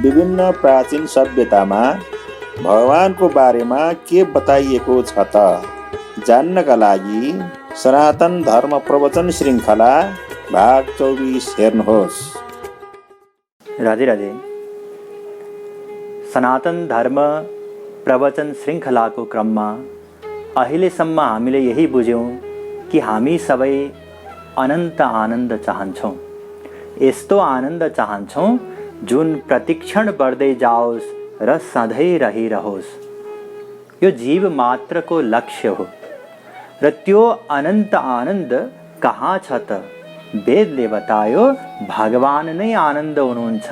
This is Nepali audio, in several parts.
विभिन्न प्राचीन सभ्यतामा भगवानको बारेमा के बताइएको छ त जान्नका लागि सनातन धर्म प्रवचन श्रृङ्खला भाग 24 हेर्नुहोस्। राधे राधे। सनातन धर्म प्रवचन श्रृङ्खलाको क्रममा अहिलेसम्म हामीले यही बुझ्यौँ कि हामी सबै अनन्त आनन्द चाहन्छौँ। यस्तो आनन्द चाहन्छौँ जुन प्रतिक्षण बढ्दै जाओस् र सधैँ रहिरहोस्। यो जीव मात्रको लक्ष्य हो र त्यो अनन्त आनन्द कहाँ छ त? वेदले बतायो भगवान नै आनन्द हुनुहुन्छ।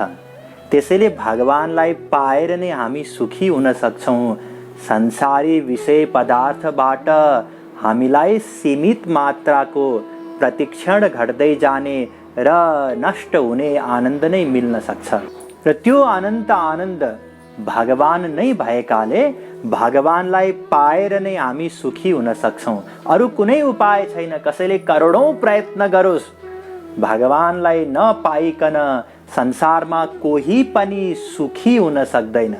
त्यसैले भगवानलाई पाएर नै हामी सुखी हुन सक्छौँ। संसारी विषय पदार्थबाट हामीलाई सीमित मात्राको प्रतिक्षण घट्दै जाने र नष्ट हुने आनन्द नै मिल्न सक्छ र त्यो अनन्त आनन्द भगवान नै भएकाले भगवानलाई पाएर नै हामी सुखी हुन सक्छौँ। अरू कुनै उपाय छैन। कसैले करोडौँ प्रयत्न गरोस्, भगवानलाई नपाइकन संसारमा कोही पनि सुखी हुन सक्दैन।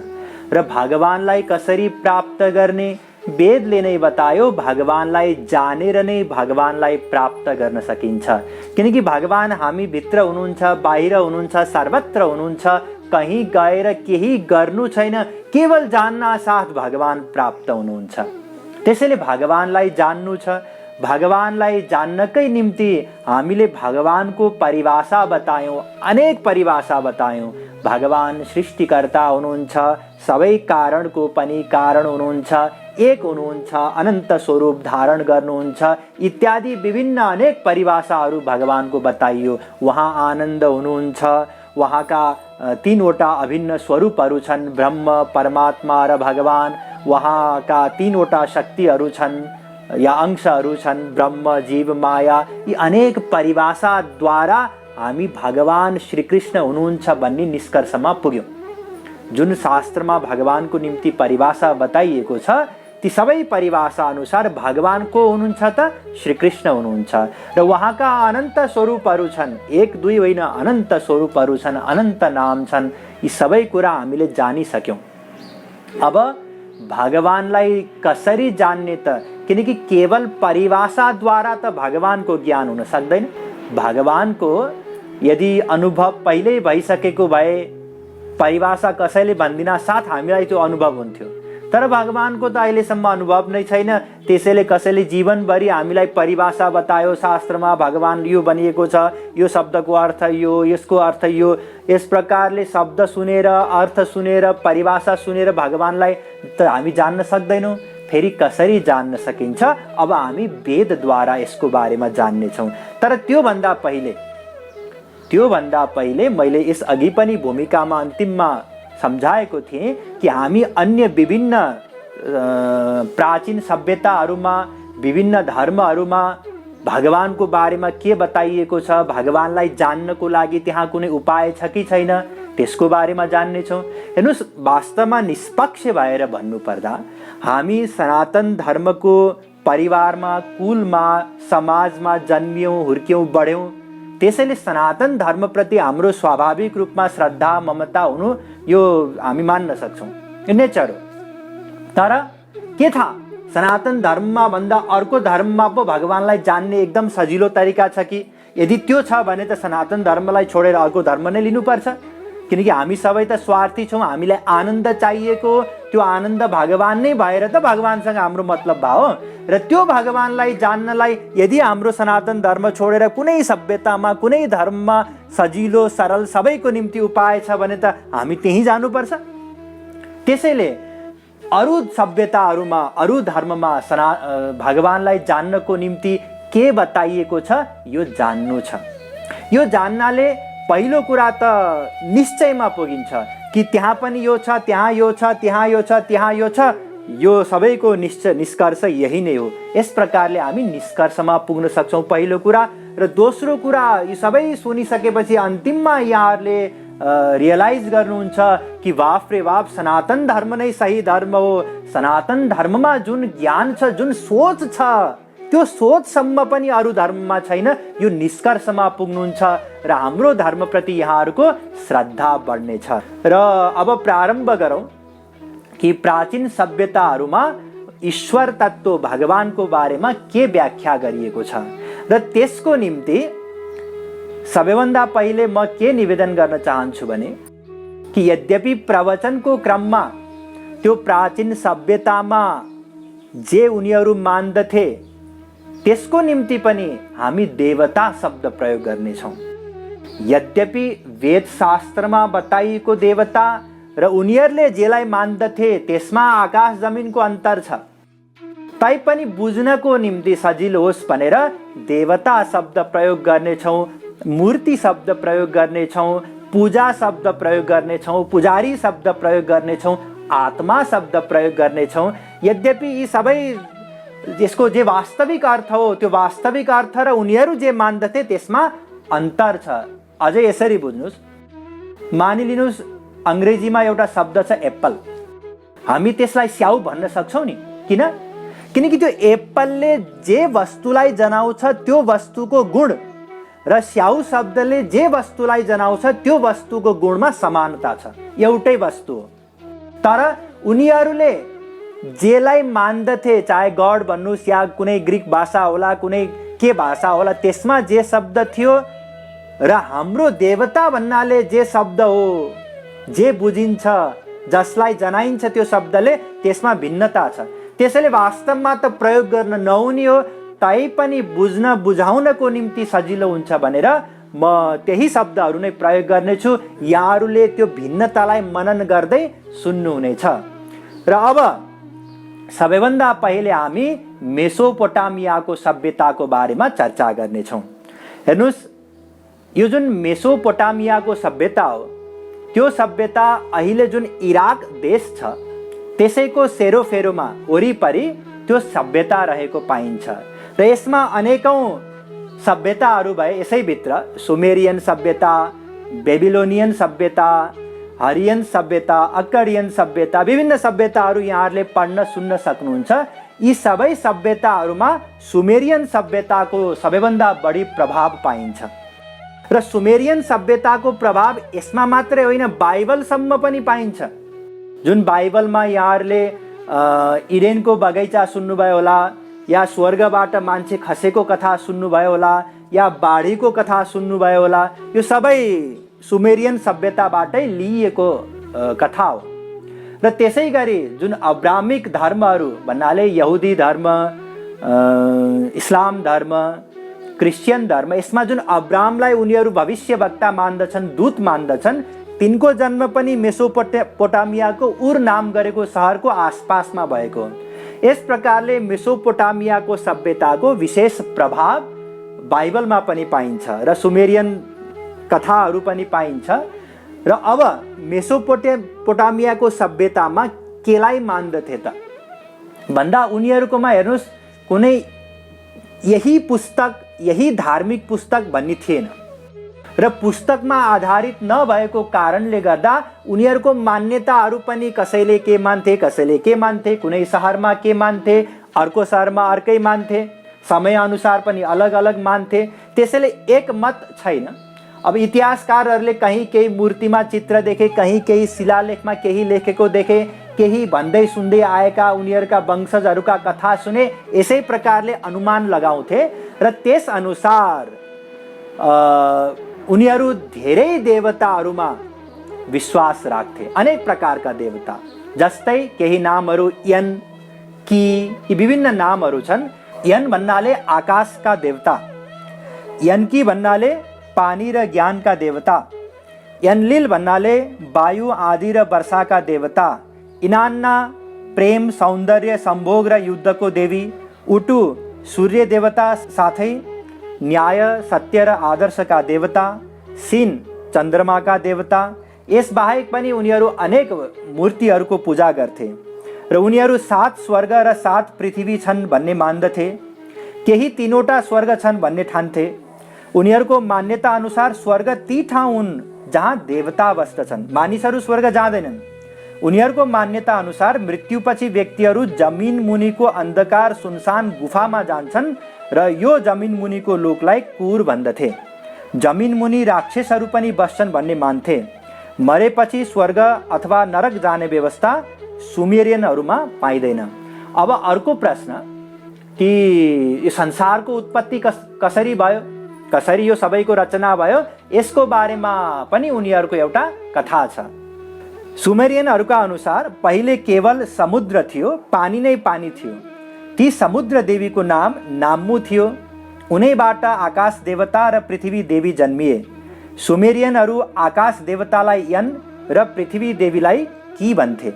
र भगवानलाई कसरी प्राप्त गर्ने? वेदले नै बतायो भगवानलाई जानेर नै भगवानलाई प्राप्त गर्न सकिन्छ। किनकि भगवान हामी भित्र हुनुहुन्छ, बाहिर हुनुहुन्छ, सर्वत्र हुनुहुन्छ। कहीँ गएर केही गर्नु छैन, केवल जान्न साथ भगवान प्राप्त हुनुहुन्छ। त्यसैले भगवानलाई जान्नु छ। भगवानलाई जान्नकै निम्ति हामीले भगवानको परिभाषा बतायौँ, अनेक परिभाषा बतायौँ। भगवान सृष्टिकर्ता हुनुहुन्छ, सबै कारणको पनि कारण हुनुहुन्छ, एक हुनुहुन्छ, अनन्त स्वरूप धारण गर्नुहुन्छ इत्यादि विभिन्न अनेक परिभाषाहरू भगवानको बताइयो। उहाँ आनन्द हुनुहुन्छ। उहाँका तीनवटा अभिन्न स्वरूपहरू छन्, ब्रह्म, परमात्मा र भगवान। उहाँका तीनवटा शक्तिहरू छन् या अंशहरू छन्, ब्रह्म, जीव, माया। यी अनेक परिभाषाद्वारा हामी भगवान श्रीकृष्ण हुनुहुन्छ भन्ने निष्कर्षमा पुग्यौँ। जुन शास्त्रमा भगवानको निम्ति परिभाषा बताइएको छ ती सबै परिभाषा अनुसार भगवान को हुनुहुन्छ त? श्रीकृष्ण हुनुहुन्छ र उहाँका अनन्त स्वरूपहरू छन्। एक दुई होइन, अनन्त स्वरूपहरू छन्, अनन्त नाम छन्। यी सबै कुरा हामीले जानिसक्यौँ। अब भगवानलाई कसरी जान्ने त? किनकि केवल परिभाषाद्वारा त भगवानको ज्ञान हुन सक्दैन। भगवानको यदि अनुभव पहिल्यै भइसकेको भए परिभाषा कसैले भन्दिन साथ हामीलाई त्यो अनुभव हुन्थ्यो। तर भगवानको त अहिलेसम्म अनुभव नै छैन। त्यसैले कसैले जीवनभरि हामीलाई परिभाषा बतायो, शास्त्रमा भगवान यो भनिएको छ, यो शब्दको अर्थ यो, यसको अर्थ यो। यस प्रकारले शब्द सुनेर, अर्थ सुनेर, परिभाषा सुनेर भगवानलाई त हामी जान्न सक्दैनौँ। फेरि कसरी जान्न सकिन्छ? अब हामी वेदद्वारा यसको बारेमा जान्नेछौँ। तर त्योभन्दा पहिले मैले यस अघि पनि भूमिकामा अन्तिममा सम्झाएको थिएँ कि हामी अन्य विभिन्न प्राचीन सभ्यताहरूमा, विभिन्न धर्महरूमा भगवानको बारेमा के बताइएको छ, भगवानलाई जान्नको लागि त्यहाँ कुनै उपाय छ कि छैन, त्यसको बारेमा जान्नेछौँ। हेर्नुहोस्, वास्तवमा निष्पक्ष भएर भन्नुपर्दा हामी सनातन धर्मको परिवारमा, कुलमा, समाजमा जन्मियौँ, हुर्क्यौँ, बढ्यौँ। त्यसैले सनातन धर्मप्रति हाम्रो स्वाभाविक रूपमा श्रद्धा, ममता हुनु यो हामी मान्न सक्छौँ, यो नेचर हो। तर के थाहा, सनातन धर्ममा भन्दा अर्को धर्ममा पो भगवानलाई जान्ने एकदम सजिलो तरिका छ कि? यदि त्यो छ भने त सनातन धर्मलाई छोडेर अर्को धर्म नै लिनुपर्छ। किनकि हामी सबै त स्वार्थी छौँ। हामीलाई आनन्द चाहिएको, त्यो आनन्द भगवान नै भएर त भगवानसँग हाम्रो मतलब भयो। र त्यो भगवानलाई जान्नलाई यदि हाम्रो सनातन धर्म छोडेर कुनै सभ्यतामा, कुनै धर्ममा सजिलो, सरल, सबैको निम्ति उपाय छ भने त हामी त्यहीँ जानुपर्छ। त्यसैले अरू सभ्यताहरूमा, अरू धर्ममा भगवानलाई जान्नको निम्ति के बताइएको छ यो जान्नु छ। यो जान्नाले पहिलो कुरा त निश्चयमा पुगिन्छ कि त्यहाँ पनि यो छ, त्यहाँ यो छ, त्यहाँ यो छ, त्यहाँ यो छ। यो सबैको निष्कर्ष यही नै हो। यस प्रकारले हामी निष्कर्षमा पुग्न सक्छौँ, पहिलो कुरा। र दोस्रो कुरा, यी सबै सुनिसकेपछि अन्तिममा यहाँहरूले रियलाइज गर्नुहुन्छ कि बाफ रे बाफ, सनातन धर्म नै सही धर्म हो। सनातन धर्ममा जुन ज्ञान छ, जुन सोच छ, त्यो सोचसम्म पनि अरू धर्ममा छैन। यो निष्कर्षमा पुग्नुहुन्छ र हाम्रो धर्मप्रति यहाँहरूको श्रद्धा बढ्नेछ। र अब प्रारम्भ गरौँ कि प्राचीन सभ्यताहरूमा ईश्वर तत्त्व भगवानको बारेमा के व्याख्या गरिएको छ र त्यसको निम्ति सबैभन्दा पहिले म के निवेदन गर्न चाहन्छु भने कि यद्यपि प्रवचनको क्रममा त्यो प्राचीन सभ्यतामा जे उनीहरू मान्दथे त्यसको निम्ति पनि हामी देवता शब्द प्रयोग गर्नेछौँ। यद्यपि वेदशास्त्रमा बताइएको देवता र उनीहरूले जेलाई मान्दथे त्यसमा आकाश जमिनको अन्तर छ, तैपनि बुझ्नको निम्ति सजिलो होस् भनेर देवता शब्द प्रयोग गर्नेछौँ, मूर्ति शब्द प्रयोग गर्नेछौँ, पूजा शब्द प्रयोग गर्नेछौँ, पुजारी शब्द प्रयोग गर्नेछौँ, आत्मा शब्द प्रयोग गर्नेछौँ। यद्यपि यी सबै यसको जे वास्तविक अर्थ हो त्यो वास्तविक अर्थ र उनीहरू जे मान्दथे त्यसमा अन्तर छ। अझै यसरी बुझ्नुहोस्, मानिलिनुहोस् अङ्ग्रेजीमा एउटा शब्द छ एप्पल, हामी त्यसलाई स्याउ भन्न सक्छौँ नि, किनकि त्यो एप्पलले जे वस्तुलाई जनाउँछ त्यो वस्तुको गुण र स्याउ शब्दले जे वस्तुलाई जनाउँछ त्यो वस्तुको गुणमा समानता छ, एउटै वस्तु हो। तर उनीहरूले जेलाई मान्दथे, चाहे गड भन्नुहोस् या कुनै ग्रिक भाषा होला, कुनै के भाषा होला, त्यसमा जे शब्द थियो र हाम्रो देवता भन्नाले जे शब्द हो, जे बुझिन्छ, जसलाई जनाइन्छ त्यो शब्दले, त्यसमा भिन्नता छ। त्यसैले वास्तवमा त प्रयोग गर्न नहुने हो, तैपनि बुझ्न बुझाउनको निम्ति सजिलो हुन्छ भनेर म त्यही शब्दहरू नै प्रयोग गर्नेछु। यहाँहरूले त्यो भिन्नतालाई मनन गर्दै सुन्नुहुनेछ। र अब सबैभन्दा पहिले हामी मेसोपोटामियाको सभ्यताको बारेमा चर्चा गर्नेछौँ। हेर्नुहोस्, यो जुन मेसोपोटामियाको सभ्यता हो त्यो सभ्यता अहिले जुन इराक देश छ त्यसैको सेरोफेरोमा वरिपरि त्यो सभ्यता रहेको पाइन्छ र यसमा अनेकौँ सभ्यताहरू भए। यसैभित्र सुमेरियन सभ्यता, बेबिलोनियन सभ्यता, हरियन सभ्यता, अक्कडियन सभ्यता, विभिन्न सभ्यताहरू यहाँहरूले पढ्न सुन्न सक्नुहुन्छ। यी सबै सभ्यताहरूमा सुमेरियन सभ्यताको सबैभन्दा बढी प्रभाव पाइन्छ र सुमेरियन सभ्यताको प्रभाव यसमा मात्रै होइन, बाइबलसम्म पनि पाइन्छ। जुन बाइबलमा यहाँहरूले इडेनको बगैँचा सुन्नुभयो होला, या स्वर्गबाट मान्छे खसेको कथा सुन्नुभयो होला, या बाढीको कथा सुन्नुभयो होला, यो सबै सुमेरियन सभ्यताबाटै लिइएको कथा हो। र त्यसै गरी जुन अब्राहमिक धर्महरू भन्नाले यहुदी धर्म, इस्लाम धर्म, क्रिस्चियन धर्म, यसमा जुन अब्राहमलाई उनीहरू भविष्यवक्ता मान्दछन्, दूत मान्दछन्, तिनको जन्म पनि मेसोपोटामियाको उर नाम गरेको सहरको आसपासमा भएको हो। यस प्रकारले मेसोपोटामियाको सभ्यताको विशेष प्रभाव बाइबलमा पनि पाइन्छ र सुमेरियन कथाहरू पनि पाइन्छ। र अब मेसोपोटामियाको सभ्यतामा केलाई मान्दथे त भन्दा उनीहरूकोमा हेर्नुहोस् कुनै यही पुस्तक, यही धार्मिक पुस्तक भन्ने थिएन र पुस्तकमा आधारित नभएको कारणले गर्दा उनीहरूको मान्यताहरू पनि कसैले के मान्थे, कसैले के मान्थे, कुनै सहरमा के मान्थे, अर्को सहरमा अर्कै मान्थे, समयअनुसार पनि अलग अलग मान्थे। त्यसैले एक मत छैन। अब इतिहासकारहरूले कहीँ केही मूर्तिमा चित्र देखे, कहीँ केही शिलालेखमा केही लेखेको देखे, केही भन्दै सुन्दै आएका उनीहरूका वंशजहरूका कथा सुने, यसै प्रकारले अनुमान लगाउँथे र त्यस अनुसार उनीहरू धेरै देवताहरूमा विश्वास राख्थे, अनेक प्रकारका देवता। जस्तै केही नामहरू यन, कि, यी विभिन्न नामहरू छन्। यन भन्नाले आकाशका देवता, यनकी भन्नाले पानी र ज्ञानका देवता, यनलिल भन्नाले वायु आदि र वर्षाका देवता, इनान्ना प्रेम, सौन्दर्य, सम्भोग र युद्धको देवी, उटु सूर्य देवता साथै न्याय, सत्य र आदर्शका देवता, सिन चन्द्रमाका देवता। यसबाहेक पनि उनीहरू अनेक मूर्तिहरूको पूजा गर्थे र उनीहरू 7 स्वर्ग र 7 पृथ्वी छन् भन्ने मान्दथे। केही 3वटा स्वर्ग छन् भन्ने ठान्थे। उनीहरूको मान्यता अनुसार स्वर्ग ती ठाउँ हुन् जहाँ देवता बस्दछन्, मानिसहरू स्वर्ग जाँदैनन्। उनीहरूको मान्यता अनुसार मृत्युपछि व्यक्तिहरू जमिन मुनिको अन्धकार सुनसान गुफामा जान्छन् र यो जमिन मुनिको लोकलाई कुर भन्दथे। जमिन मुनि राक्षसहरू पनि बस्छन् भन्ने मान्थे। मरेपछि स्वर्ग अथवा नरक जाने व्यवस्था सुमेरियनहरूमा पाइँदैन। अब अर्को प्रश्न कि यो संसारको उत्पत्ति कसरी भयो, कसरी यो सबैको रचना भयो, यसको बारेमा पनि उनीहरूको एउटा कथा छ। सुमेरियनहरूका अनुसार पहिले केवल समुद्र थियो, पानी नै पानी थियो। ती समुद्र देवीको नाम नाम्मु थियो। उनैबाट आकाश देवता र पृथ्वी देवी जन्मिए। सुमेरियनहरू आकाश देवतालाई यन र पृथ्वी देवीलाई की भन्थे।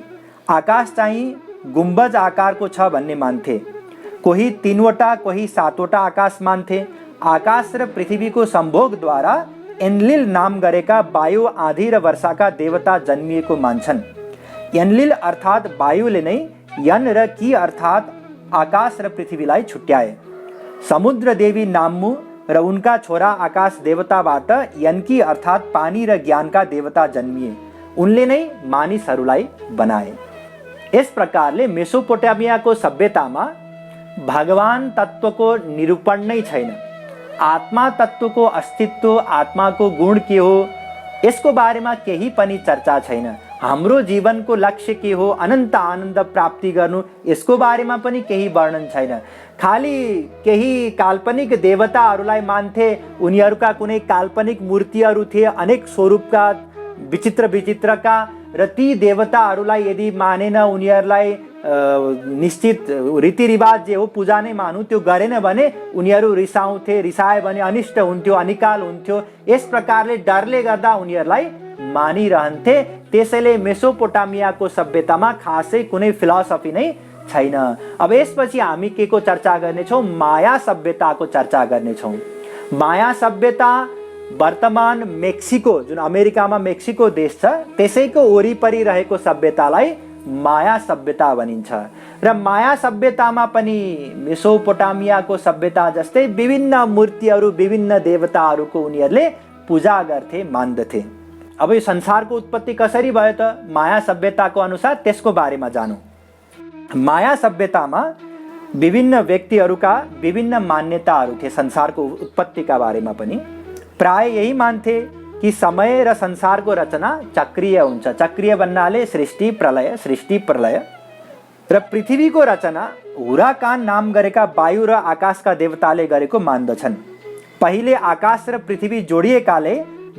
आकाश चाहिँ गुम्बज आकारको छ भन्ने मान्थे। कोही 3वटा कोही 7वटा आकाश मान्थे। आकाश र पृथ्वीको सम्भोगद्वारा एनलिल नाम गरेका वायु, आँधी र वर्षाका देवता जन्मिएको मान्छन्। एनलिल अर्थात् वायुले नै यन र की अर्थात् आकाश र पृथ्वीलाई छुट्याए। समुद्र देवी नाम्मु र उनका छोरा आकाश देवताबाट यनकी अर्थात् पानी र ज्ञानका देवता जन्मिए। उनले नै मानिसहरूलाई बनाए। यस प्रकारले मेसोपोटामियाको सभ्यतामा भगवान तत्त्वको निरूपण नै छैन। आत्मा तत्त्वको अस्तित्व, आत्माको गुण के हो, यसको बारेमा केही पनि चर्चा छैन। हाम्रो जीवनको लक्ष्य के हो, अनन्त आनन्द प्राप्ति गर्नु, यसको बारेमा पनि केही वर्णन छैन। खाली केही काल्पनिक देवताहरूलाई मान्थे। उनीहरूका कुनै काल्पनिक मूर्तिहरू थिए, अनेक स्वरूपका, विचित्र विचित्रका, र ती देवताहरूलाई यदि मानेन, उनीहरूलाई निश्चित रीतिरिवाज जे हो पूजा नै मानु, त्यो गरेन भने उनीहरू रिसाउँथे। रिसाए भने अनिष्ट हुन्थ्यो, अनिकाल हुन्थ्यो। यस प्रकारले डरले गर्दा उनीहरूलाई मानिरहन्थे। त्यसैले मेसोपोटामियाको सभ्यतामा खासै कुनै फिलोसफी नै छैन। अब यसपछि हामी के को चर्चा गर्नेछौँ? माया सभ्यताको चर्चा गर्नेछौँ। माया सभ्यता वर्तमान मेक्सिको, जुन अमेरिकामा मेक्सिको देश छ, त्यसैको वरिपरि रहेको सभ्यतालाई माया सभ्यता भनिन्छ। र माया सभ्यतामा पनि मेसोपोटामियाको सभ्यता जस्तै विभिन्न मूर्तिहरू, विभिन्न देवताहरूको उनीहरूले पूजा गर्थे, मान्दथे। अब यो संसारको उत्पत्ति कसरी भयो त? माया सभ्यताको अनुसार त्यसको बारेमा जानौँ। माया सभ्यतामा विभिन्न व्यक्तिहरूका विभिन्न मान्यताहरू थिए। संसारको उत्पत्तिका बारेमा पनि प्राय यही मान्थे कि समय र संसारको रचना चक्रीय हुन्छ। चक्रीय भन्नाले सृष्टि प्रलय, सृष्टि प्रलय। र पृथ्वीको रचना हुराकान नाम गरेका वायु र आकाशका देवताले गरेको मान्दछन्। पहिले आकाश र पृथ्वी जोडिएकाले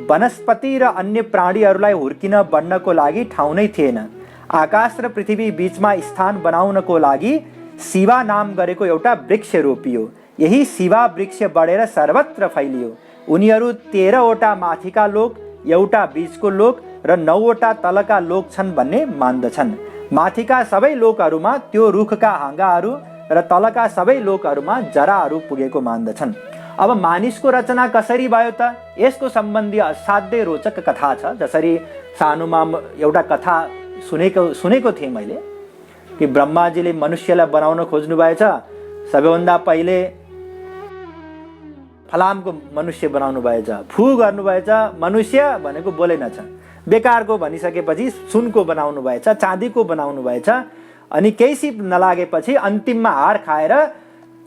वनस्पति र अन्य प्राणीहरूलाई हुर्किन बढ्नको लागि ठाउँ नै थिएन। आकाश र पृथ्वी बीचमा स्थान बनाउनको लागि शिवा नाम गरेको एउटा वृक्ष रोपियो। यही शिवा वृक्ष बढेर सर्वत्र फैलियो। उनीहरू 13वटा माथिका लोक, एउटा बीचको लोक र 9वटा तलका लोक छन् भन्ने मान्दछन्। माथिका सबै लोकहरूमा त्यो रुखका हाँगाहरू र तलका सबै लोकहरूमा जराहरू पुगेको मान्दछन्। अब मानिसको रचना कसरी भयो त? यसको सम्बन्धी असाध्यै रोचक कथा छ। जसरी सानोमा एउटा कथा सुनेको थिएँ मैले कि ब्रह्माजीले मनुष्यलाई बनाउन खोज्नु भएछ। सबैभन्दा पहिले फलामको मनुष्य बनाउनु भएछ, फु गर्नुभएछ, मनुष्य भनेको बोलेनछ। बेकारको भनिसकेपछि सुनको बनाउनु भएछ, चाँदीको बनाउनु भएछ। अनि केही सिप नलागेपछि अन्तिममा हार खाएर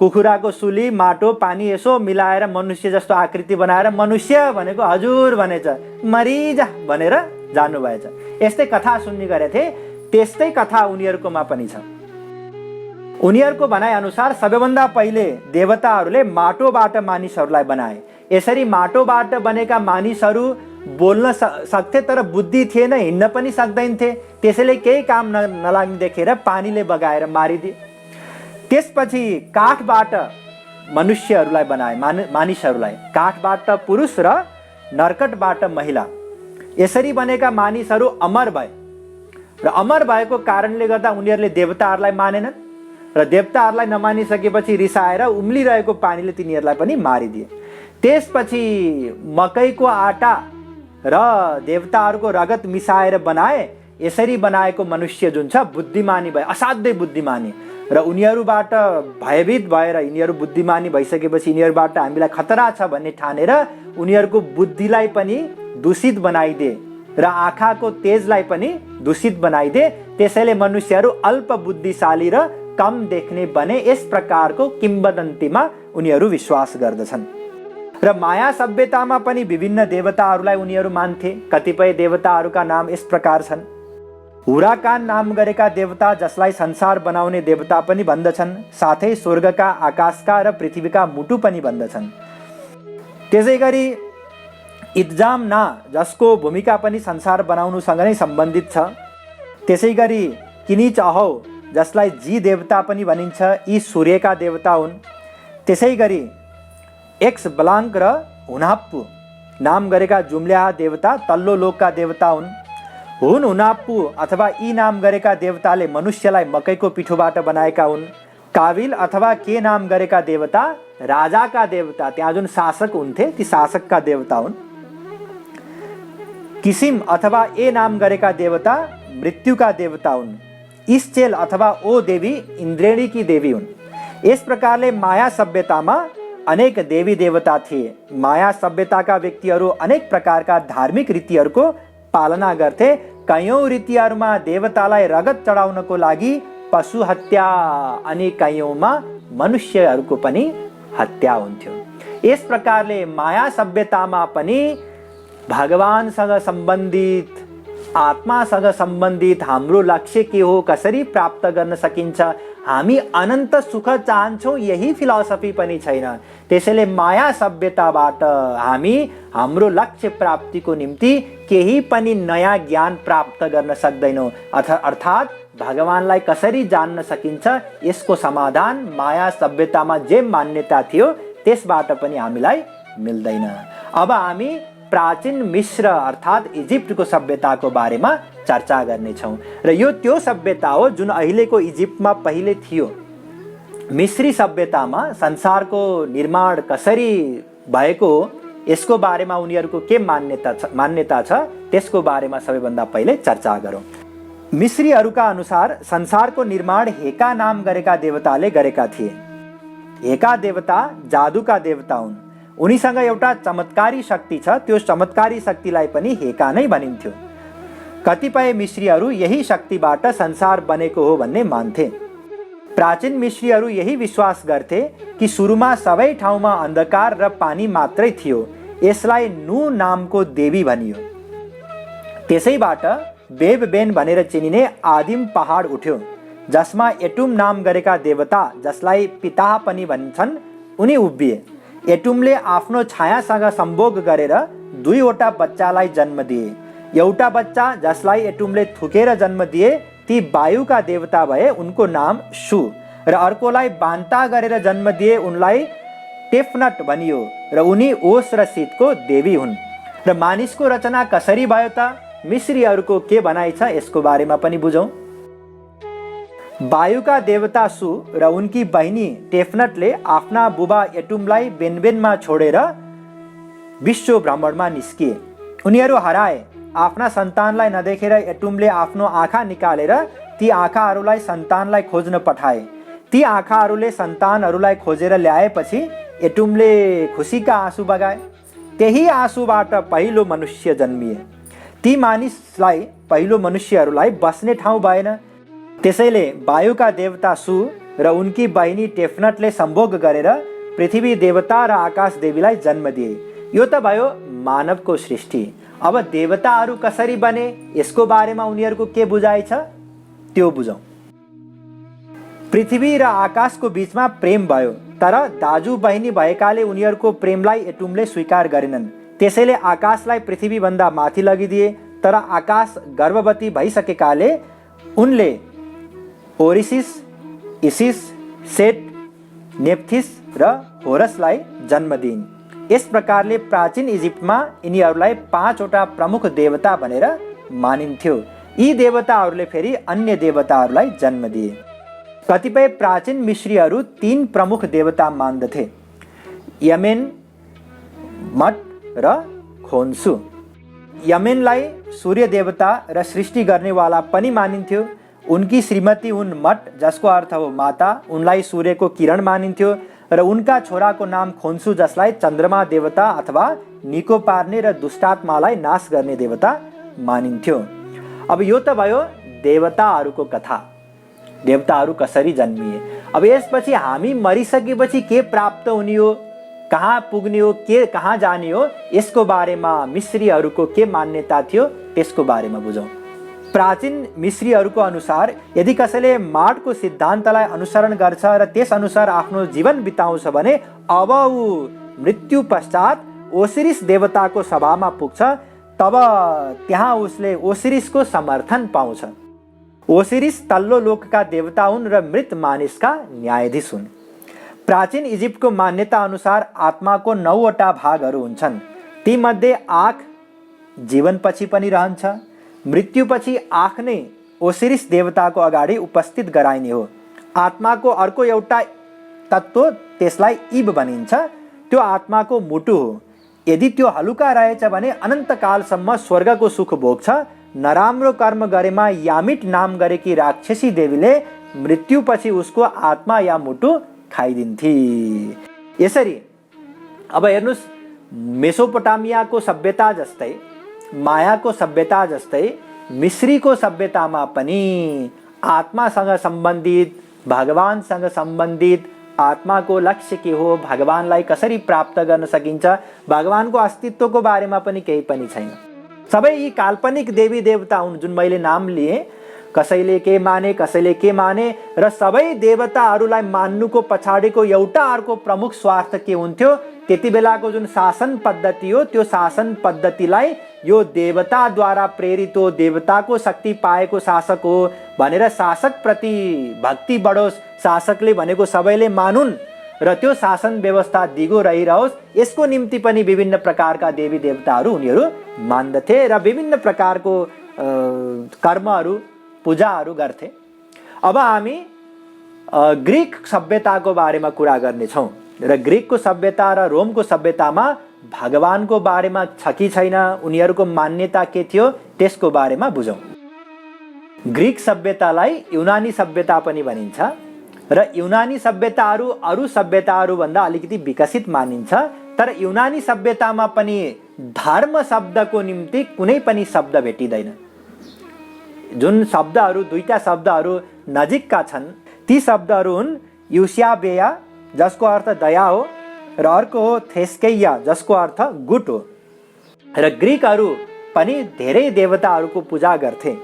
कुखुराको सुली, माटो, पानी यसो मिलाएर मनुष्य जस्तो आकृति बनाएर मनुष्य भनेको हजुर भनेछ, मरिजा भनेर जानुभएछ। यस्तै कथा सुन्ने गरेथे। त्यस्तै कथा उनीहरूकोमा पनि छ। उनीहरूको भनाइ अनुसार सबैभन्दा पहिले देवताहरूले माटोबाट मानिसहरूलाई बनाए। यसरी माटोबाट बनेका मानिसहरू बोल्न सक्थे, तर बुद्धि थिएन, हिँड्न पनि सक्दैनथे। त्यसैले केही काम नलाग्ने देखेर पानीले बगाएर मारिदिए। त्यसपछि काठबाट मनुष्यहरूलाई बनाए, मानिसहरूलाई। काठबाट पुरुष र नर्कटबाट महिला। यसरी बनेका मानिसहरू अमर भए र अमर भएको कारणले गर्दा उनीहरूले देवताहरूलाई मानेनन् र देवताहरूलाई नमानिसकेपछि रिसाएर उम्लिरहेको पानीले तिनीहरूलाई पनि मारिदिए। त्यसपछि मकैको आटा र देवताहरूको रगत मिसाएर बनाए। यसरी बनाएको मनुष्य जुन छ बुद्धिमानी भए, असाध्यै बुद्धिमानी। र उनीहरूबाट भयभीत भएर यिनीहरू बुद्धिमानी भइसकेपछि यिनीहरूबाट हामीलाई खतरा छ भन्ने ठानेर उनीहरूको बुद्धिलाई पनि दूषित बनाइदिए र आँखाको तेजलाई पनि दूषित बनाइदे, त्यसैले मनुष्यहरू अल्प बुद्धिशाली र कम देख्ने बने। यस प्रकारको किम्वदन्तीमा उनीहरू विश्वास गर्दछन्। र माया सभ्यतामा पनि विभिन्न देवताहरूलाई उनीहरू मान्थे। कतिपय देवताहरूका नाम यस प्रकार छन्। हुराकान नाम गरेका देवता, जसलाई संसार बनाउने देवता पनि भन्दछन्, साथै स्वर्गका, आकाशका र पृथ्वीका मुटु पनि भन्दछन्। त्यसै गरी इद्जाम ना, जसको भूमिका पनि संसार बनाउनुसँग नै सम्बन्धित छ। त्यसै गरी किनिच अहौ, जसलाई जी देवता पनि भनिन्छ, यी सूर्यका देवता हुन्। त्यसै गरी एक्स ब्लाङ्क र हुनाप्पु नाम गरेका जुम्ल्या देवता तल्लो लोकका देवता हुन्। हुनाप्पु अथवा यी नाम गरेका देवताले मनुष्यलाई मकैको पिठोबाट बनाएका हुन्। काबिल अथवा के नाम गरेका देवता राजाका देवता, त्यहाँ जुन शासक हुन्थे ती शासकका देवता हुन्। किसिम अथवा ए नाम गरेका देवता मृत्युका देवता हुन्। इस्चेल अथवा ओ देवी इन्द्रेणीकी देवी हुन्। यस प्रकारले माया सभ्यतामा अनेक देवी देवता थिए। माया सभ्यताका व्यक्तिहरू अनेक प्रकारका धार्मिक रीतिहरूको पालना गर्थे। कयौं रीतिहरूमा देवतालाई रगत चढाउनको लागि पशु हत्या अनि कयौंमा मनुष्यहरूको पनि हत्या हुन्थ्यो। यस प्रकारले माया सभ्यतामा पनि भगवानसँग सम्बन्धित, आत्मासँग सम्बन्धित हाम्रो लक्ष्य के हो, कसरी प्राप्त गर्न सकिन्छ, हामी अनन्त सुख चाहन्छौँ, यही फिलोसफी पनि छैन। त्यसैले माया सभ्यताबाट हामी हाम्रो लक्ष्य प्राप्तिको निम्ति केही पनि नयाँ ज्ञान प्राप्त गर्न सक्दैनौँ। अर्थात् भगवानलाई कसरी जान्न सकिन्छ, यसको समाधान माया सभ्यतामा जे मान्यता थियो त्यसबाट पनि हामीलाई मिल्दैन। अब हामी प्राचीन मिश्र अर्थात् इजिप्टको सभ्यताको बारेमा चर्चा गर्नेछौँ। र यो त्यो सभ्यता हो जुन अहिलेको इजिप्टमा पहिले थियो। मिश्री सभ्यतामा संसारको निर्माण कसरी भएको हो, यसको बारेमा उनीहरूको के मान्यता छ त्यसको बारेमा सबैभन्दा पहिले चर्चा गरौँ। मिश्रीहरूका अनुसार संसारको निर्माण हेका नाम गरेका देवताले गरेका थिए। हेका देवता जादुका देवता हुन्। उनीसँग एउटा चमत्कारी शक्ति छ, त्यो चमत्कारी शक्तिलाई पनि हेका नै भनिन्थ्यो। कतिपय मिश्रीहरू यही शक्तिबाट संसार बनेको हो भन्ने मान्थे। प्राचीन मिश्रीहरू यही विश्वास गर्थे कि सुरुमा सबै ठाउँमा अन्धकार र पानी मात्रै थियो। यसलाई नु नामको देवी भनियो। त्यसैबाट बेबबेन भनेर चिनिने आदिम पहाड उठ्यो, जसमा एटुम नाम गरेका देवता, जसलाई पिता पनि भन्छन्, उनी उभिए। एटुमले आफ्नो छायासँग सम्भोग गरेर दुईवटा बच्चालाई जन्म दिए। एउटा बच्चा जसलाई एटुमले थुकेर जन्म दिए ती वायुका देवता भए, उनको नाम सु, र अर्कोलाई बान्ता गरेर जन्म दिए, उनलाई टेफनट भनियो, र उनी ओस र शीतको देवी हुन्। र मानिसको रचना कसरी भयो त, मिश्रीहरूको के भनाइ छ यसको बारेमा पनि बुझौँ। वायुका देवता सु र उनकी बहिनी टेफनटले आफ्ना बुबा एटुमलाई बेनबेनमा छोडेर विश्व भ्रमणमा निस्किए। उनीहरू हराए। आफ्ना सन्तानलाई नदेखेर एटुमले आफ्नो आँखा निकालेर ती आँखाहरूलाई सन्तानलाई खोज्न पठाए। ती आँखाहरूले सन्तानहरूलाई खोजेर ल्याएपछि एटुमले खुसीका आँसु बगाए। त्यही आँसुबाट पहिलो मनुष्य जन्मिए। ती मानिसलाई, पहिलो मनुष्यहरूलाई बस्ने ठाउँ भएन। त्यसैले वायुका देवता सु र उनकी बहिनी टेफनटले सम्भोग गरेर पृथ्वी देवता र आकाश देवीलाई जन्म दिए। यो त भयो मानवको सृष्टि। अब देवताहरू कसरी बने यसको बारेमा उनीहरूको के बुझाइ छ त्यो बुझौँ। पृथ्वी र आकाशको बीचमा प्रेम भयो, तर दाजु बहिनी भएकाले उनीहरूको प्रेमलाई एटुमले स्वीकार गरेनन्। त्यसैले आकाशलाई पृथ्वीभन्दा माथि लगिदिए, तर आकाश गर्भवती भइसकेकाले उनले ओरिसिस, इसिस, सेट, नेप्थिस र होरसलाई जन्म दिइन्। यस प्रकारले प्राचीन इजिप्टमा यिनीहरूलाई 5वटा प्रमुख देवता भनेर मानिन्थ्यो। यी देवताहरूले फेरि अन्य देवताहरूलाई जन्म दिए। कतिपय प्राचीन मिश्रीहरू 3 प्रमुख देवता मान्दथे, यमेन, मट र खोन्सु। यमेनलाई सूर्य देवता र सृष्टि गर्नेवाला पनि मानिन्थ्यो। उनकी श्रीमती हुन् मट, जसको अर्थ हो माता। उनलाई सूर्यको किरण मानिन्थ्यो। र उनका छोराको नाम खोन्सु, जसलाई चन्द्रमा देवता अथवा निको पार्ने र दुष्टात्मालाई नाश गर्ने देवता मानिन्थ्यो। अब यो त भयो देवताहरूको कथा, देवताहरू कसरी जन्मिए। अब यसपछि हामी मरिसकेपछि के प्राप्त हुने हो, कहाँ पुग्ने हो, के कहाँ जाने हो, यसको बारेमा मिश्रीहरूको के मान्यता थियो त्यसको बारेमा बुझौँ। प्राचीन मिश्रीहरूको अनुसार यदि कसैले मार्टको सिद्धान्तलाई अनुसरण गर्छ र त्यस अनुसार आफ्नो जीवन बिताउँछ भने अब ऊ मृत्यु पश्चात ओसिरिस देवताको सभामा पुग्छ, तब त्यहाँ उसले ओसिरिसको समर्थन पाउँछ। ओसिरिस तल्लो लोकका देवता हुन् र मृत मानिसका न्यायाधीश हुन्। प्राचीन इजिप्टको मान्यता अनुसार आत्माको 9वटा भागहरू हुन्छन्। तीमध्ये आँख जीवनपछि पनि रहन्छ। मृत्युपछि आँख नै ओसिरिस देवताको अगाडि उपस्थित गराइने हो। आत्माको अर्को एउटा तत्त्व, त्यसलाई इब भनिन्छ, त्यो आत्माको मुटु हो। यदि त्यो हलुका रहेछ भने अनन्तकालसम्म स्वर्गको सुख भोग्छ। नराम्रो कर्म गरेमा यामिट नाम गरेकी राक्षसी देवीले मृत्युपछि उसको आत्मा या मुटु खाइदिन्थे। यसरी अब हेर्नुस्, मेसोपोटामियाको सभ्यता जस्तै, मायाको सभ्यता जस्तै मिश्रीको सभ्यतामा पनि आत्मासँग सम्बन्धित, भगवानसँग सम्बन्धित, आत्माको लक्ष्य के हो, भगवानलाई कसरी प्राप्त गर्न सकिन्छ, भगवानको अस्तित्वको बारेमा पनि केही पनि छैन। सबै यी काल्पनिक देवी देवता हुन् जुन मैले नाम लिए। कसैले के माने, कसैले के माने, र सबै देवताहरूलाई मान्नुको पछाडिको एउटा अर्को प्रमुख स्वार्थ के हुन्थ्यो, त्यति बेलाको जुन शासन पद्धति हो त्यो शासन पद्धतिलाई यो देवताद्वारा प्रेरित हो, देवताको शक्ति पाएको शासक हो भनेर शासकप्रति भक्ति बढोस्, शासकले भनेको सबैले मानुन् र त्यो शासन व्यवस्था दिगो रहिरहोस्, यसको निम्ति पनि विभिन्न प्रकारका देवी देवताहरू उनीहरू मान्दथे र विभिन्न प्रकारको कर्महरू, पूजाहरू गर्थे। अब हामी ग्रीक सभ्यताको बारेमा कुरा गर्नेछौँ र ग्रीकको सभ्यता र रोमको सभ्यतामा भगवानको बारेमा छ कि छैन, उनीहरूको मान्यता के थियो, त्यसको बारेमा बुझौँ। ग्रीक सभ्यतालाई युनानी सभ्यता पनि भनिन्छ र युनानी सभ्यताहरू अरू सभ्यताहरूभन्दा अलिकति विकसित मानिन्छ। तर युनानी सभ्यतामा पनि धर्म शब्दको निम्ति कुनै पनि शब्द भेटिँदैन। जुन शब्दहरू, दुईटा शब्दहरू नजिकका छन्, ती शब्दहरू हुन् युसियाबेया जसको अर्थ दया हो र अर्को हो थेस्केया जसको अर्थ गुट हो। र ग्रीकहरू पनि धेरै देवताहरूको पूजा गर्थे।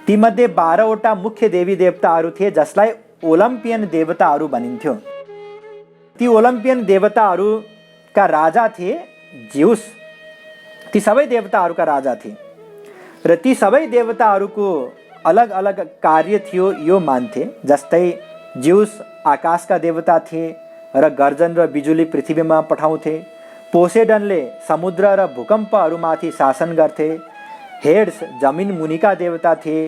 तीमध्ये 12वटा मुख्य देवी देवताहरू थिए जसलाई ओलम्पियन देवताहरू भनिन्थ्यो। ती ओलम्पियन देवताहरूका राजा थिए जिउस। ती सबै देवताहरूका राजा थिए र ती सबै देवताहरूको अलग अलग कार्य थियो यो मान्थे। जस्तै जिउस आकाशका देवता थिए र गर्जन र बिजुली पृथ्वीमा पठाउँथे। पोसेडनले समुद्र र भूकम्पहरूमाथि शासन गर्थे। हेड्स जमिन मुनिका देवता थिए।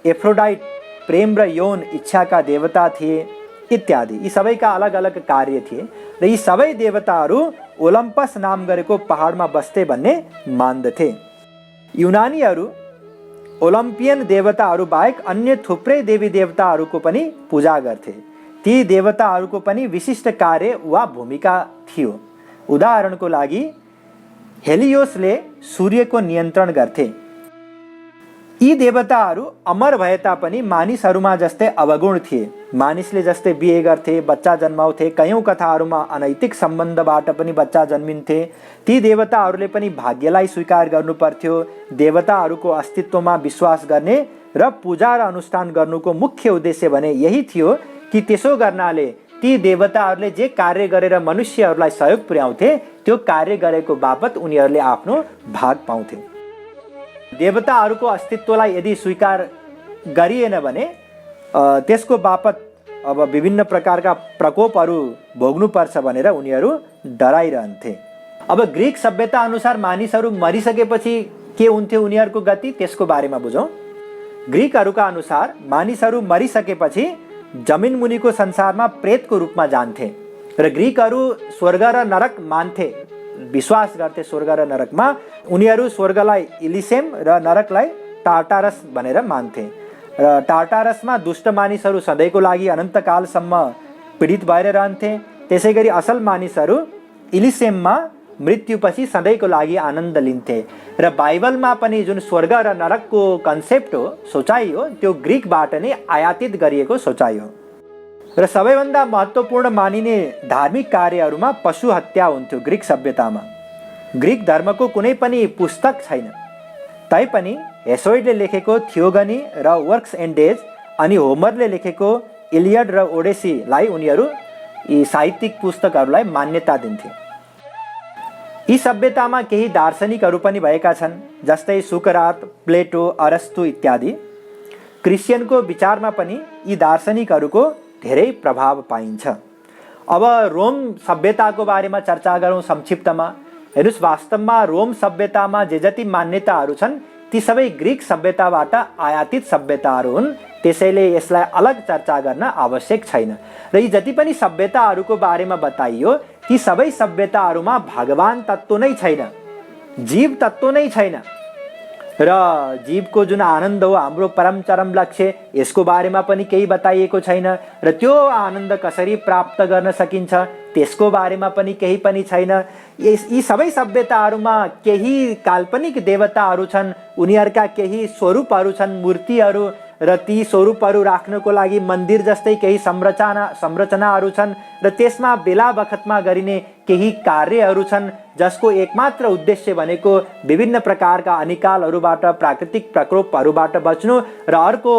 एफ्रोडाइट प्रेम र यौन इच्छाका देवता थिए इत्यादि। यी सबैका अलग अलग कार्य थिए र यी सबै देवताहरू ओलम्पस नाम गरेको पहाडमा बस्थे भन्ने मान्दथे। युनानीहरू ओलम्पियन देवताहरू बाहेक अन्य थुप्रै देवी देवताहरूको पनि पूजा गर्थे। ती देवताहरूको पनि विशिष्ट कार्य वा भूमिका थियो। उदाहरणको लागि हेलियोसले सूर्यको नियन्त्रण गर्थे। यी देवताहरू अमर भए तापनि मानिसहरूमा जस्तै अवगुण थिए। मानिसले जस्तै बिहे गर्थे, बच्चा जन्माउँथे। कयौं कथाहरूमा अनैतिक सम्बन्धबाट पनि बच्चा जन्मिन्थे। ती देवताहरूले पनि भाग्यलाई स्वीकार गर्नु पर्थ्यो। देवताहरूको अस्तित्वमा विश्वास गर्ने र पूजा र अनुष्ठान गर्नुको मुख्य उद्देश्य भने यही थियो कि त्यसो गर्नाले ती देवताहरूले जे कार्य गरेर मनुष्यहरूलाई सहयोग पुर्याउँथे त्यो कार्य गरेको बापत उनीहरूले आफ्नो भाग पाउँथे। देवताहरूको अस्तित्वलाई यदि स्वीकार गरिएन भने त्यसको बापत अब विभिन्न प्रकारका प्रकोपहरू भोग्नुपर्छ भनेर उनीहरू डराइरहन्थे। अब ग्रीक सभ्यता अनुसार मानिसहरू मरिसकेपछि के हुन्थ्यो उनीहरूको गति, त्यसको बारेमा बुझौँ। ग्रीकहरूका अनुसार मानिसहरू मरिसकेपछि जमिन मुनिको संसारमा प्रेतको रूपमा जान्थे र ग्रीकहरू स्वर्ग र नरक मान्थे, विश्वास गर्थे स्वर्ग र नरकमा। उनीहरू स्वर्गलाई इलिसेम र नरकलाई टार्टारस भनेर मान्थे र टार्टारसमा दुष्ट मानिसहरू सधैँको लागि अनन्तकालसम्म पीडित भएर रहन्थे। त्यसैगरी असल मानिसहरू इलिसेममा मृत्युपछि सधैँको लागि आनन्द लिन्थे। र बाइबलमा पनि जुन स्वर्ग र नरकको कन्सेप्ट हो, सोचाइ हो, त्यो ग्रिकबाट नै आयातित गरिएको सोचाइ हो। र सबैभन्दा महत्त्वपूर्ण मानिने धार्मिक कार्यहरूमा पशु हत्या हुन्थ्यो ग्रिक सभ्यतामा। ग्रिक धर्मको कुनै पनि पुस्तक छैन, तैपनि हेसोइडले लेखेको थियोगनी र वर्क्स एन्ड डेज अनि होमरले लेखेको इलियड र ओडेसीलाई उनीहरू यी साहित्यिक पुस्तकहरूलाई मान्यता दिन्थे। यी सभ्यतामा केही दार्शनिकहरू पनि भएका छन्, जस्तै सुकरात, प्लेटो, अरस्तु इत्यादि। क्रिस्चियनको विचारमा पनि यी दार्शनिकहरूको धेरै प्रभाव पाइन्छ। अब रोम सभ्यताको बारेमा चर्चा गरौँ संक्षिप्तमा। हेर्नुस्, वास्तवमा रोम सभ्यतामा जे जति मान्यताहरू छन् ती सबै ग्रिक सभ्यताबाट आयातित सभ्यताहरू हुन्, त्यसैले यसलाई अलग चर्चा गर्न आवश्यक छैन। र यी जति पनि सभ्यताहरूको बारेमा बताइयो ती सबै सभ्यताहरूमा भगवान तत्त्व नै छैन, जीव तत्त्व नै छैन। र जीवको जुन आनन्द हो, हाम्रो परम चरम लक्ष्य, यसको बारेमा पनि केही बताइएको छैन। र त्यो आनन्द कसरी प्राप्त गर्न सकिन्छ त्यसको बारेमा पनि केही पनि छैन। यी सबै सभ्यताहरूमा केही काल्पनिक देवताहरू छन्, उनीहरूका केही स्वरूपहरू छन्, मूर्तिहरू, र ती स्वरूपहरू राख्नको लागि मन्दिर जस्तै केही संरचनाहरू छन्। र त्यसमा बेला बखतमा गरिने केही कार्यहरू छन्, जसको एकमात्र उद्देश्य भनेको विभिन्न प्रकारका अनिकालहरूबाट, प्राकृतिक प्रकोपहरूबाट बच्नु, र अर्को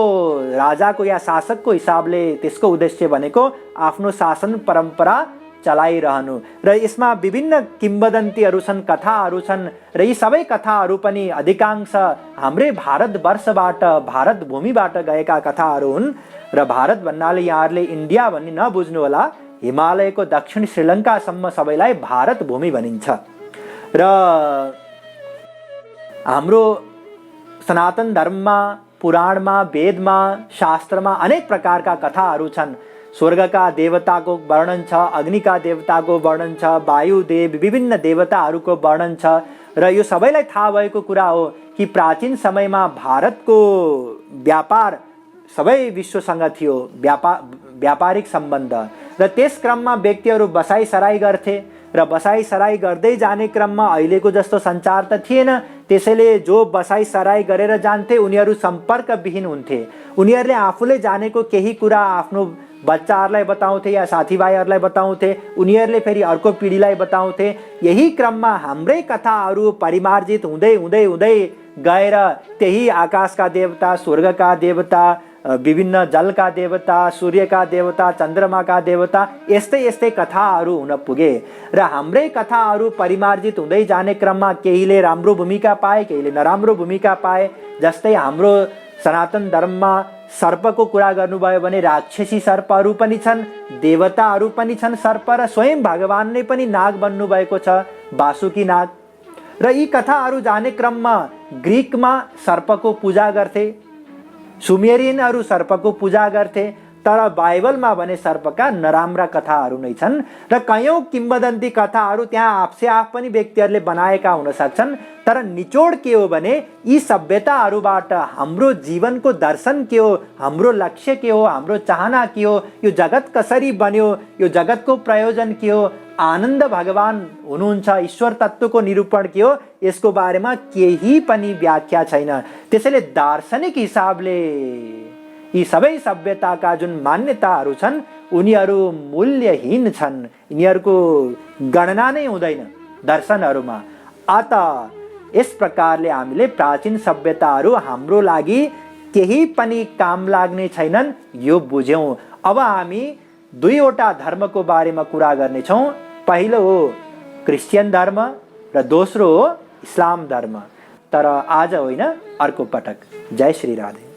राजाको या शासकको हिसाबले त्यसको उद्देश्य भनेको आफ्नो शासन परम्परा चलाइरहनु। र यसमा विभिन्न किम्वदन्तीहरू छन्, कथाहरू छन्, र यी सबै कथाहरू पनि अधिकांश हाम्रै भारतवर्षबाट, भारत भूमिबाट गएका कथाहरू हुन्। र भारत भन्नाले यहाँहरूले इन्डिया भन्ने नबुझ्नु होला, हिमालयको दक्षिण श्रीलङ्कासम्म सबैलाई भारत भूमि भनिन्छ। र हाम्रो सनातन धर्ममा, पुराणमा, वेदमा, शास्त्रमा अनेक प्रकारका कथाहरू छन्। स्वर्गका देवताको वर्णन छ, अग्निका देवताको वर्णन छ, वायुदेव, विभिन्न देवताहरूको वर्णन छ। र यो सबैलाई थाहा भएको कुरा हो कि प्राचीन समयमा भारतको व्यापार सबै विश्वसँग थियो, व्यापारिक सम्बन्ध। र त्यस क्रममा व्यक्तिहरू बसाइसराई गर्थे, र बसाइसराई गर्दै जाने क्रममा अहिलेको जस्तो सञ्चार त थिएन। त्यसैले जो बसाइसराई गरेर जान्थे उनीहरू सम्पर्कविहीन हुन्थे। उनीहरूले आफूले जानेको केही कुरा आफ्नो बच्चाहरूलाई बताउँथे या साथीभाइहरूलाई बताउँथे, उनीहरूले फेरि अर्को पिँढीलाई बताउँथे। यही क्रममा हाम्रै कथाहरू परिमार्जित हुँदै हुँदै हुँदै गएर त्यही आकाशका देवता, स्वर्गका देवता, विभिन्न जलका देवता, सूर्यका देवता, चन्द्रमाका देवता, यस्तै यस्तै कथाहरू हुन पुगे। र हाम्रै कथाहरू परिमार्जित हुँदै जाने क्रममा केहीले राम्रो भूमिका पाए, केहीले नराम्रो भूमिका पाए। जस्तै हाम्रो सनातन धर्ममा सर्पको कुरा गर्नुभयो भने राक्षसी सर्पहरू पनि छन्, देवताहरू पनि छन् सर्प, र स्वयं भगवान नै पनि नाग बन्नुभएको छ, वासुकी नाग। र यी कथाहरू जाने क्रममा ग्रिकमा सर्पको पूजा गर्थे, सुमेरियनहरू सर्पको पूजा गर्थे, तर बाइबलमा भने सर्पका नराम्रा कथाहरू नै छन्। र कयौँ किम्वदन्ती कथाहरू त्यहाँ आफसे आफ पनि व्यक्तिहरूले बनाएका हुन सक्छन्। तर निचोड के हो भने यी सभ्यताहरूबाट हाम्रो जीवनको दर्शन के हो, हाम्रो लक्ष्य के हो, हाम्रो चाहना के हो, यो जगत कसरी बन्यो, यो जगतको प्रयोजन के हो, आनन्द भगवान हुनुहुन्छ, ईश्वर तत्त्वको निरूपण के हो, यसको बारेमा केही पनि व्याख्या छैन। त्यसैले दार्शनिक हिसाबले यी सबै सभ्यताका जुन मान्यताहरू छन् उनीहरू मूल्यहीन छन्, यिनीहरूको गणना नै हुँदैन दर्शनहरूमा। अत यस प्रकारले हामीले प्राचीन सभ्यताहरू हाम्रो लागि केही पनि काम लाग्ने छैनन् यो बुझ्यौँ। अब हामी दुईवटा धर्मको बारेमा कुरा गर्नेछौँ। पहिलो हो क्रिस्चियन धर्म र दोस्रो हो इस्लाम धर्म। तर आज होइन, अर्को पटक। जय श्री राधे।